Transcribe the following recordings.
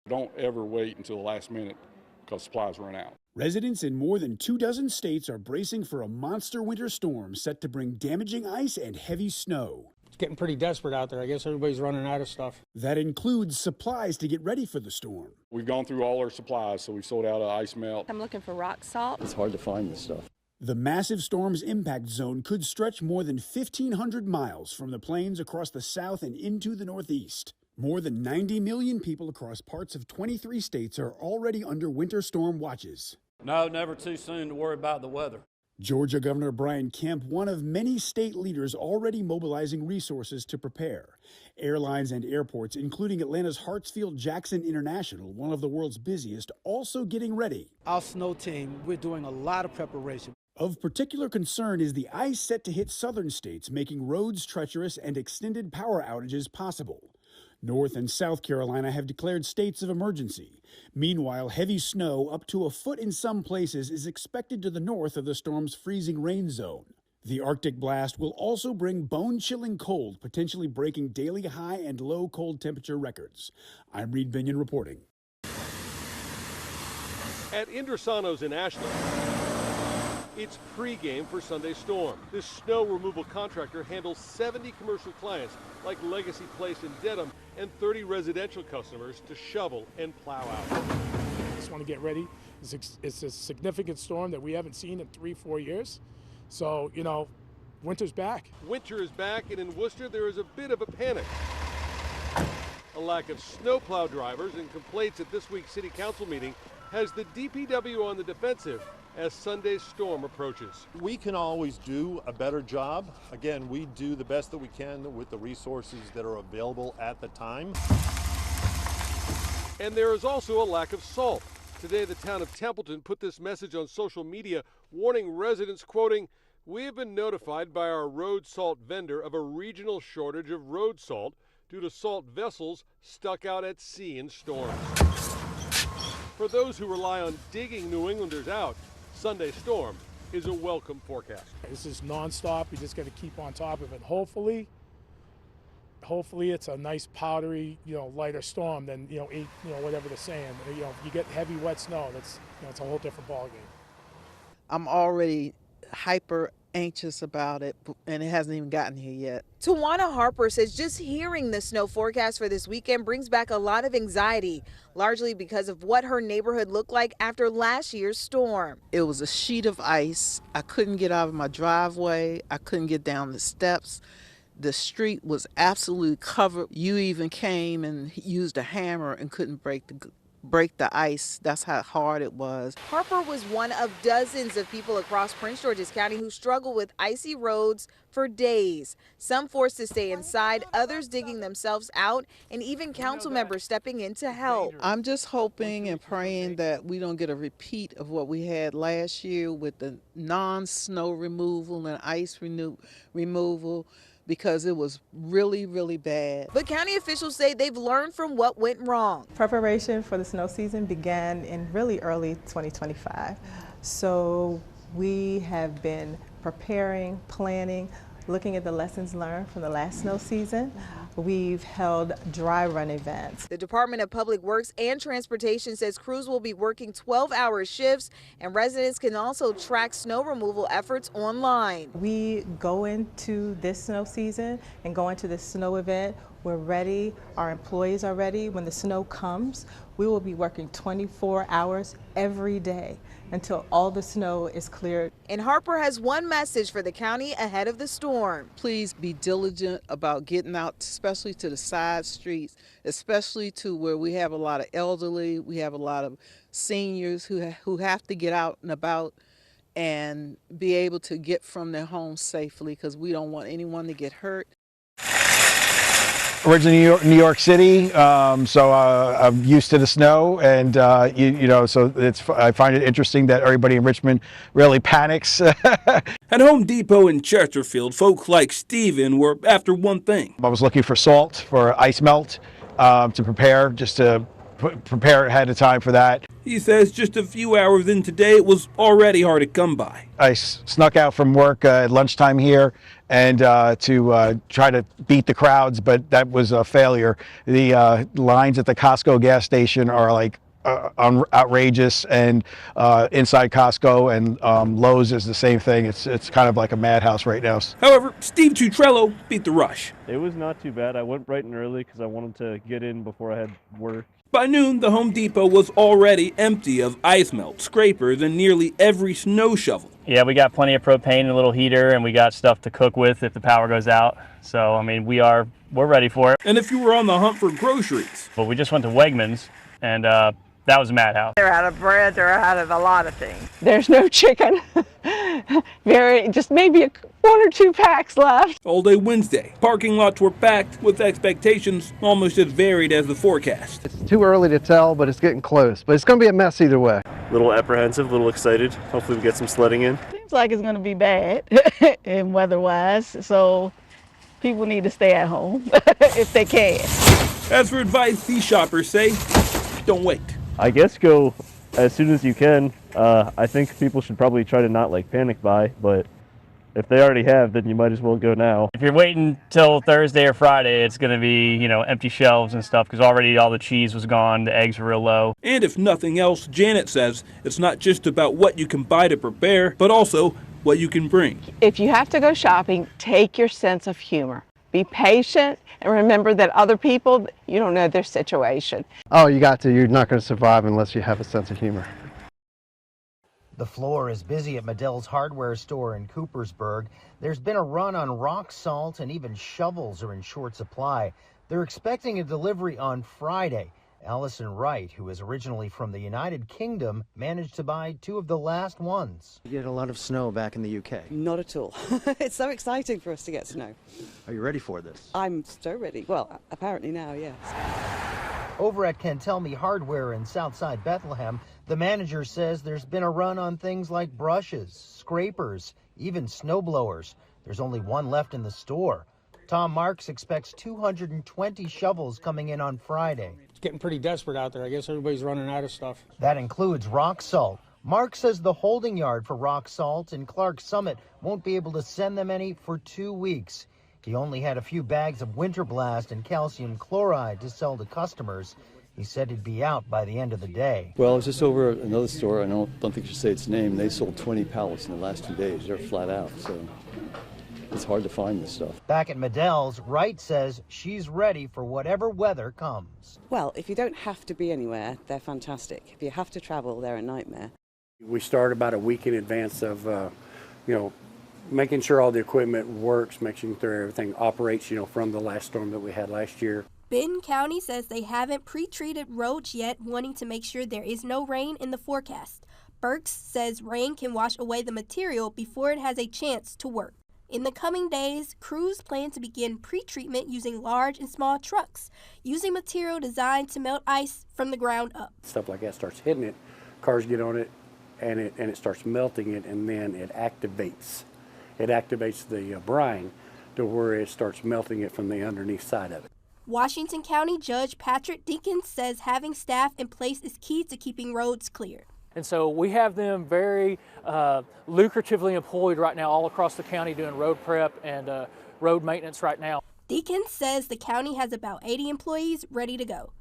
Don't ever wait until the last minute because supplies run out. Residents in more than 24 states are bracing for a monster winter storm set to bring damaging ice and heavy snow. It's getting pretty desperate out there. I guess everybody's running out of stuff. That includes supplies to get ready for the storm. We've gone through all our supplies, so we've sold out of ice melt. I'm looking for rock salt. It's hard to find this stuff. The massive storm's impact zone could stretch more than 1,500 miles from the plains across the south and into the northeast. More than 90 million people across parts of 23 states are already under winter storm watches. No, never too soon to worry about the weather. Georgia Governor Brian Kemp, one of many state leaders already mobilizing resources to prepare. Airlines and airports, including Atlanta's Hartsfield-Jackson International, one of the world's busiest, also getting ready. Our snow team, we're doing a lot of preparation. Of particular concern is the ice set to hit southern states, making roads treacherous and extended power outages possible. North and South Carolina have declared states of emergency. Meanwhile, heavy snow up to a foot in some places is expected to the north of the storm's freezing rain zone. The Arctic blast will also bring bone-chilling cold, potentially breaking daily high and low cold temperature records. I'm Reed Binion reporting. At Indrasano's in Ashland, it's pregame for Sunday Storm. This snow removal contractor handles 70 commercial clients like Legacy Place in Dedham and 30 residential customers to shovel and plow out. Just want to get ready. It's a significant storm that we haven't seen in 3-4 years. So, winter's back. Winter is back, and in Worcester there is a bit of a panic. A lack of snowplow drivers and complaints at this week's city council meeting has the DPW on the defensive as Sunday's storm approaches. We can always do a better job. Again, we do the best that we can with the resources that are available at the time. And there is also a lack of salt. Today, the town of Templeton put this message on social media, warning residents, quoting, "We have been notified by our road salt vendor of a regional shortage of road salt due to salt vessels stuck out at sea in storms." For those who rely on digging New Englanders out, Sunday storm is a welcome forecast. This is nonstop. You just got to keep on top of it. Hopefully it's a nice powdery, lighter storm than, whatever they're saying. You get heavy wet snow. That's, it's a whole different ballgame. I'm already hyper anxious about it, and it hasn't even gotten here yet. Tawana Harper says just hearing the snow forecast for this weekend brings back a lot of anxiety, largely because of what her neighborhood looked like after last year's storm. It was a sheet of ice. I couldn't get out of my driveway. I couldn't get down the steps. The street was absolutely covered. You even came and used a hammer and couldn't break the ice. That's how hard it was. Harper was one of dozens of people across Prince George's County who struggle with icy roads for days. Some forced to stay inside, others digging themselves out, and even council members stepping in to help. I'm just hoping and praying that we don't get a repeat of what we had last year with the non-snow removal and ice removal, because it was really, really bad. But county officials say they've learned from what went wrong. Preparation for the snow season began in really early 2025. So we have been preparing, planning, looking at the lessons learned from the last snow season. We've held dry run events. The Department of Public Works and Transportation says crews will be working 12-hour shifts, and residents can also track snow removal efforts online. We go into this snow season and go into this snow event. We're ready. Our employees are ready. When the snow comes, we will be working 24 hours every day until all the snow is cleared. And Harper has one message for the county ahead of the storm. Please be diligent about getting out, especially to the side streets, especially to where we have a lot of elderly, we have a lot of seniors who have to get out and about and be able to get from their homes safely, because we don't want anyone to get hurt. Originally New York City, so I'm used to the snow, and so I find it interesting that everybody in Richmond really panics. At Home Depot in Chesterfield, folks like Steven were after one thing. I was looking for salt for ice melt to prepare, just to prepare ahead of time for that. He says just a few hours in today, it was already hard to come by. I snuck out from work at lunchtime here and to try to beat the crowds, but that was a failure. The lines at the Costco gas station are like outrageous, and inside Costco and Lowe's is the same thing. It's kind of like a madhouse right now. However, Steve Tutrello beat the rush. It was not too bad. I went bright and early because I wanted to get in before I had work. By noon, the Home Depot was already empty of ice melt, scrapers, and nearly every snow shovel. Yeah, we got plenty of propane and a little heater, and we got stuff to cook with if the power goes out. So, I mean, we're ready for it. And if you were on the hunt for groceries. But we just went to Wegmans, and that was a madhouse. They're out of bread, they're out of a lot of things. There's no chicken. Just maybe one or two packs left. All day Wednesday, parking lots were packed with expectations almost as varied as the forecast. It's too early to tell, but it's getting close. But it's going to be a mess either way. A little apprehensive, a little excited. Hopefully we get some sledding in. Seems like it's going to be bad and weather-wise, so people need to stay at home if they can. As for advice, these shoppers say, don't wait. I guess go as soon as you can. I think people should probably try to not panic buy, but if they already have, then you might as well go now. If you're waiting till Thursday or Friday, it's going to be, empty shelves and stuff because already all the cheese was gone, the eggs were real low. And if nothing else, Janet says it's not just about what you can buy to prepare, but also what you can bring. If you have to go shopping, take your sense of humor. Be patient and remember that other people, you don't know their situation. Oh, you got to. You're not going to survive unless you have a sense of humor. The floor is busy at Medell's hardware store in Coopersburg. There's been a run on rock salt and even shovels are in short supply. They're expecting a delivery on Friday. Allison Wright, who is originally from the United Kingdom, managed to buy two of the last ones. You get a lot of snow back in the UK. Not at all. It's so exciting for us to get snow. Are you ready for this? I'm so ready. Well, apparently now, yes. Over at Cantelme Hardware in Southside Bethlehem, the manager says there's been a run on things like brushes, scrapers, even snowblowers. There's only one left in the store. Tom Marks expects 220 shovels coming in on Friday. It's getting pretty desperate out there. I guess everybody's running out of stuff. That includes rock salt. Mark says the holding yard for rock salt in Clark Summit won't be able to send them any for 2 weeks. He only had a few bags of Winter Blast and calcium chloride to sell to customers. He said he'd be out by the end of the day. Well, I was just over at another store. I don't think you should say its name. They sold 20 pallets in the last 2 days. They're flat out, so it's hard to find this stuff. Back at Medell's, Wright says she's ready for whatever weather comes. Well, if you don't have to be anywhere, they're fantastic. If you have to travel, they're a nightmare. We start about a week in advance of, making sure all the equipment works, making sure everything operates, from the last storm that we had last year. Benton County says they haven't pre-treated roads yet, wanting to make sure there is no rain in the forecast. Burks says rain can wash away the material before it has a chance to work. In the coming days, crews plan to begin pre-treatment using large and small trucks, using material designed to melt ice from the ground up. Stuff like that starts hitting it, cars get on it, and it starts melting it, and then it activates. It activates the brine to where it starts melting it from the underneath side of it. Washington County Judge Patrick Dinkins says having staff in place is key to keeping roads clear. And so we have them very lucratively employed right now all across the county doing road prep and road maintenance right now. Dinkins says the county has about 80 employees ready to go.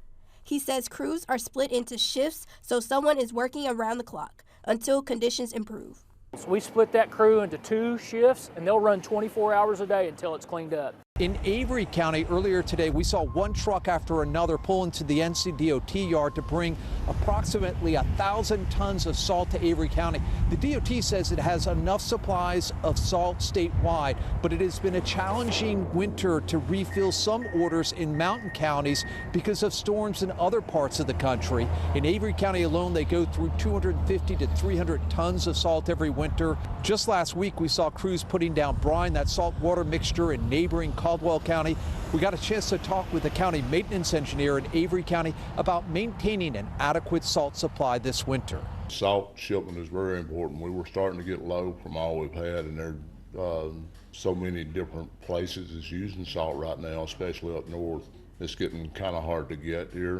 He says crews are split into shifts, so someone is working around the clock until conditions improve. So we split that crew into 2 shifts, and they'll run 24 hours a day until it's cleaned up. In Avery County earlier today, we saw one truck after another pull into the NCDOT yard to bring approximately 1,000 tons of salt to Avery County. The DOT says it has enough supplies of salt statewide, but it has been a challenging winter to refill some orders in mountain counties because of storms in other parts of the country. In Avery County alone, they go through 250 to 300 tons of salt every winter. Just last week, we saw crews putting down brine, that salt water mixture, in neighboring Caldwell County. We got a chance to talk with the county maintenance engineer in Avery County about maintaining an adequate salt supply this winter. Salt shipment is very important. We were starting to get low from all we've had, and there are so many different places that's using salt right now, especially up north. It's getting kind of hard to get here.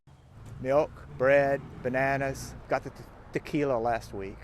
milk, bread, bananas. Got the tequila last week.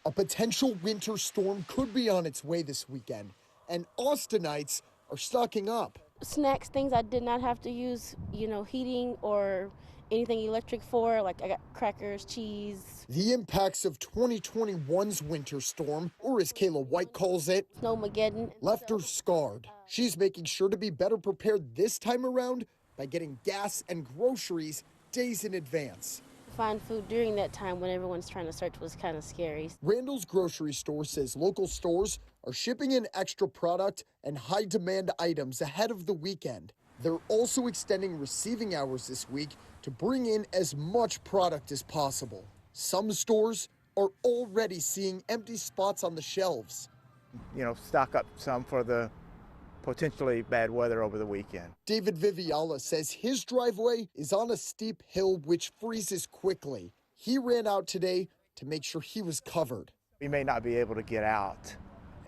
A potential winter storm could be on its way this weekend, and Austinites are stocking up. Snacks, things I did not have to use, heating or anything electric for, like I got crackers, cheese. The impacts of 2021's winter storm, or as Kayla White calls it, Snowmageddon, left her scarred. She's making sure to be better prepared this time around by getting gas and groceries days in advance. Find food during that time when everyone's trying to search was kind of scary. Randall's grocery store says local stores are shipping in extra product and high demand items ahead of the weekend. They're also extending receiving hours this week to bring in as much product as possible. Some stores are already seeing empty spots on the shelves. Stock up some for the potentially bad weather over the weekend. David Viviala says his driveway is on a steep hill which freezes quickly. He ran out today to make sure he was covered. We may not be able to get out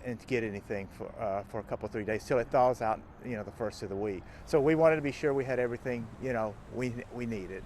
and to get anything for a couple, 3 days till it thaws out, the first of the week. So we wanted to be sure we had everything, we needed.